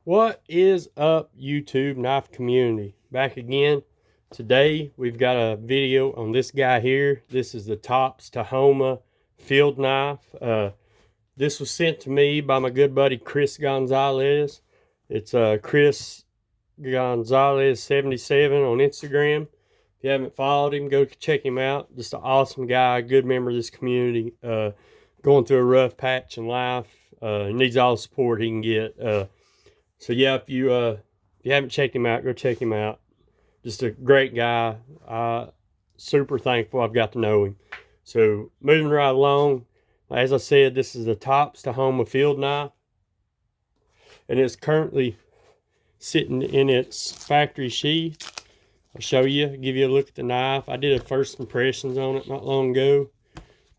What is up, YouTube knife community? Back again. Today we've got a video on this guy here. This is the Tops Tahoma Field Knife. This was sent to me by my good buddy Chris Gonzalez. It's Chris Gonzalez 77 on Instagram. If you haven't followed him, go check him out. Just an awesome guy, good member of this community. Going through a rough patch in life. He needs all the support he can get. So yeah, if you haven't checked him out, go check him out. Just a great guy. Super thankful I've got to know him. So moving right along, as I said, this is the Tops Tahoma Field Knife, and it's currently sitting in its factory sheath. I'll show you, give you a look at the knife. I did a first impressions on it not long ago,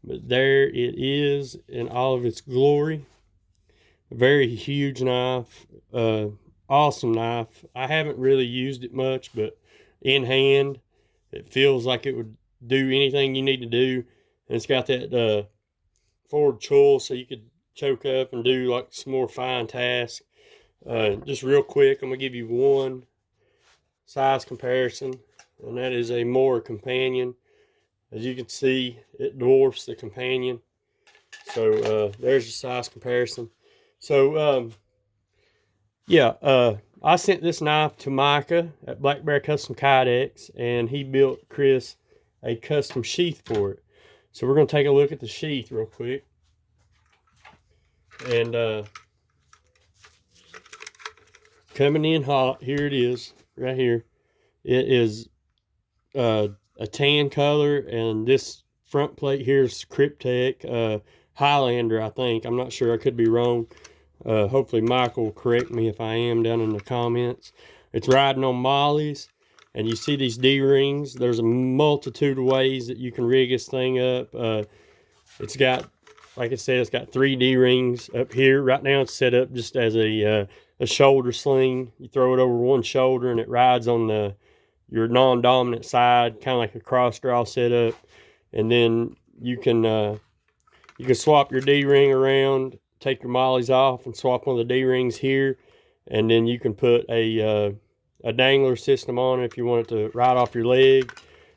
but there it is in all of its glory. A very huge knife. Awesome knife. I haven't really used it much, but in hand it feels like it would do anything you need to do. And it's got that forward choil, so you could choke up and do like some more fine tasks. Just real quick, I'm gonna give you one size comparison, and that is a Moore companion. As you can see, it dwarfs the companion. So there's the size comparison. So I sent this knife to Micah at Black Bear Custom Kydex, and he built Chris a custom sheath for it. So we're going to take a look at the sheath real quick. And coming in hot, here it is, right here. It is a tan color, and this front plate here is Kryptek Highlander, I think. I'm not sure, I could be wrong. Hopefully Mike will correct me if I am down in the comments. It's riding on mollies, and you see these D-rings. There's a multitude of ways that you can rig this thing up. It's got, like I said, it's got 3 D-rings up here. Right now it's set up just as a shoulder sling. You throw it over one shoulder and it rides on your non-dominant side, kind of like a cross draw setup. And then you can swap your D-ring around, take your mollies off and swap one of the D-rings here, and then you can put a dangler system on it if you want it to ride off your leg.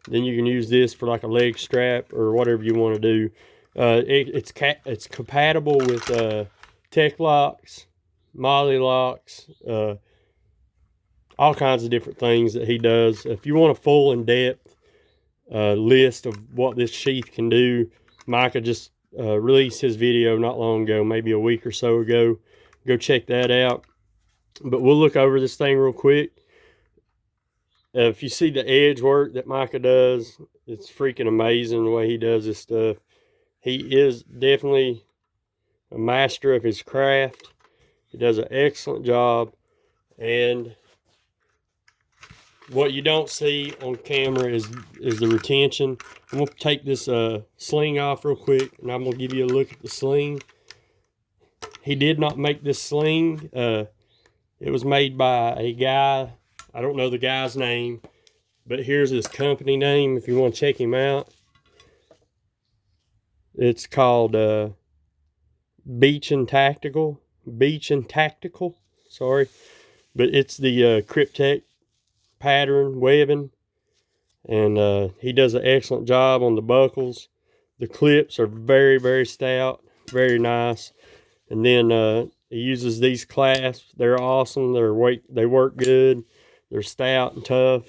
Then you can use this for like a leg strap or whatever you want to do. It's compatible with tech locks, molly locks, all kinds of different things that he does. If you want a full in-depth list of what this sheath can do, Micah just released his video not long ago, maybe a week or so ago. Go check that out. But we'll look over this thing real quick. If you see the edge work that Micah does, it's freaking amazing the way he does this stuff. He is definitely a master of his craft. He does an excellent job. And what you don't see on camera is the retention. I'm going to take this sling off real quick, and I'm going to give you a look at the sling. He did not make this sling. It was made by a guy. I don't know the guy's name, but here's his company name if you want to check him out. It's called Beach and Tactical, sorry. But it's the Kryptek pattern webbing, and he does an excellent job on the buckles. The clips are very, very stout, very nice. And then he uses these clasps. They're awesome. They work good. They're stout and tough.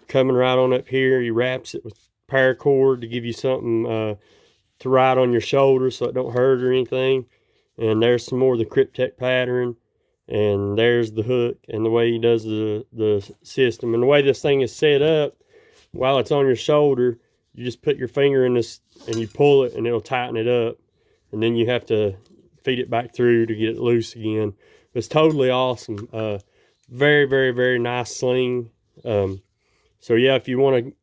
Coming right on up here, he wraps it with paracord to give you something to ride on your shoulder so it don't hurt or anything. And there's some more of the Kryptek pattern. And there's the hook and the way he does the system. And the way this thing is set up, while it's on your shoulder, you just put your finger in this and you pull it and it'll tighten it up. And then you have to feed it back through to get it loose again. It's totally awesome. Very, very, very nice sling. So yeah, if you want to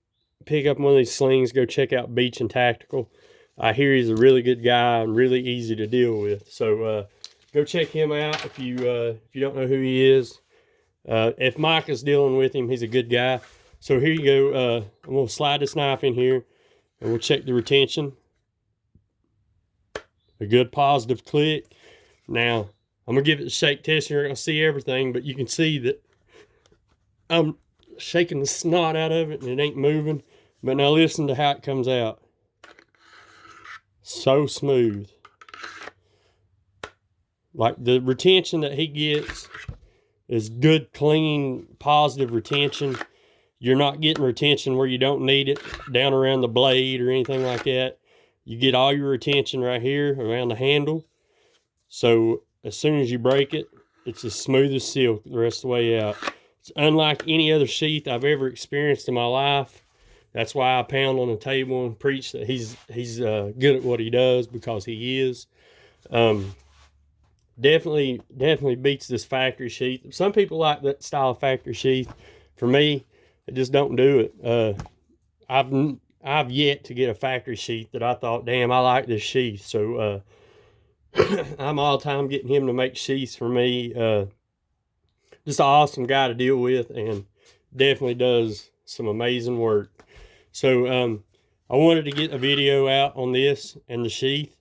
pick up one of these slings, go check out Beach and Tactical. I hear he's a really good guy and really easy to deal with. So go check him out if you don't know who he is. If Mike is dealing with him, he's a good guy. So here you go. I'm going to slide this knife in here, and we'll check the retention. A good positive click. Now, I'm gonna give it a shake test. You're gonna see everything, but you can see that I'm shaking the snot out of it and it ain't moving. But now listen to how it comes out. So smooth. Like the retention that he gets is good, clean, positive retention. You're not getting retention where you don't need it down around the blade or anything like that. You get all your retention right here around the handle. So as soon as you break it, it's as smooth as silk the rest of the way out. It's unlike any other sheath I've ever experienced in my life. That's why I pound on the table and preach that he's good at what he does, because he is. Definitely beats this factory sheath. Some people like that style of factory sheath. For me, it just don't do it. I've yet to get a factory sheath that I thought, damn, I like this sheath. So I'm all time getting him to make sheaths for me. Just an awesome guy to deal with, and definitely does some amazing work. So I wanted to get a video out on this and the sheath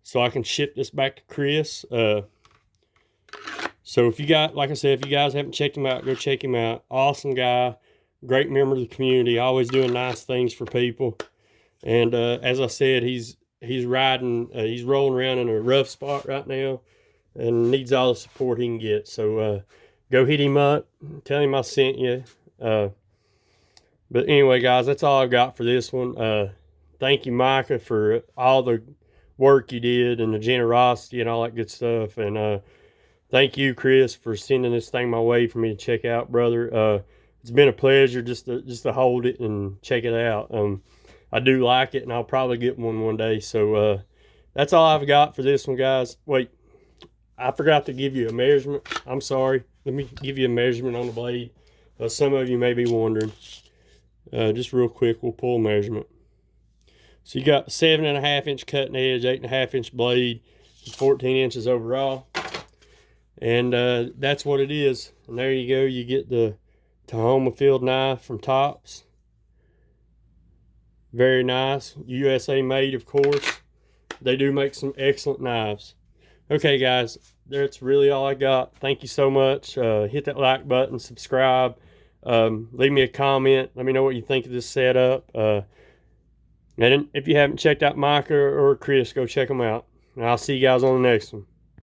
so I can ship this back to Chris. So if you got, like I said, if you guys haven't checked him out, go check him out. Awesome guy, great member of the community, always doing nice things for people. And as I said, he's rolling around in a rough spot right now and needs all the support he can get. So go hit him up, tell him I sent you. But anyway, guys, that's all I've got for this one. Thank you, Micah, for all the work you did and the generosity and all that good stuff. And thank you, Chris, for sending this thing my way for me to check out, brother. It's been a pleasure just to hold it and check it out. I do like it, and I'll probably get one day. So that's all I've got for this one, guys. Wait, I forgot to give you a measurement. I'm sorry. Let me give you a measurement on the blade. Some of you may be wondering. Just real quick, we'll pull a measurement. So you got 7.5 inch cutting edge, 8.5 inch blade, 14 inches overall. And that's what it is. And there you go. You get the Tahoma Field Knife from Tops. Very nice. USA made, of course. They do make some excellent knives. Okay, guys. That's really all I got. Thank you so much. Hit that like button. Subscribe. Leave me a comment. Let me know what you think of this setup. And if you haven't checked out Micah or Chris, go check them out. And I'll see you guys on the next one.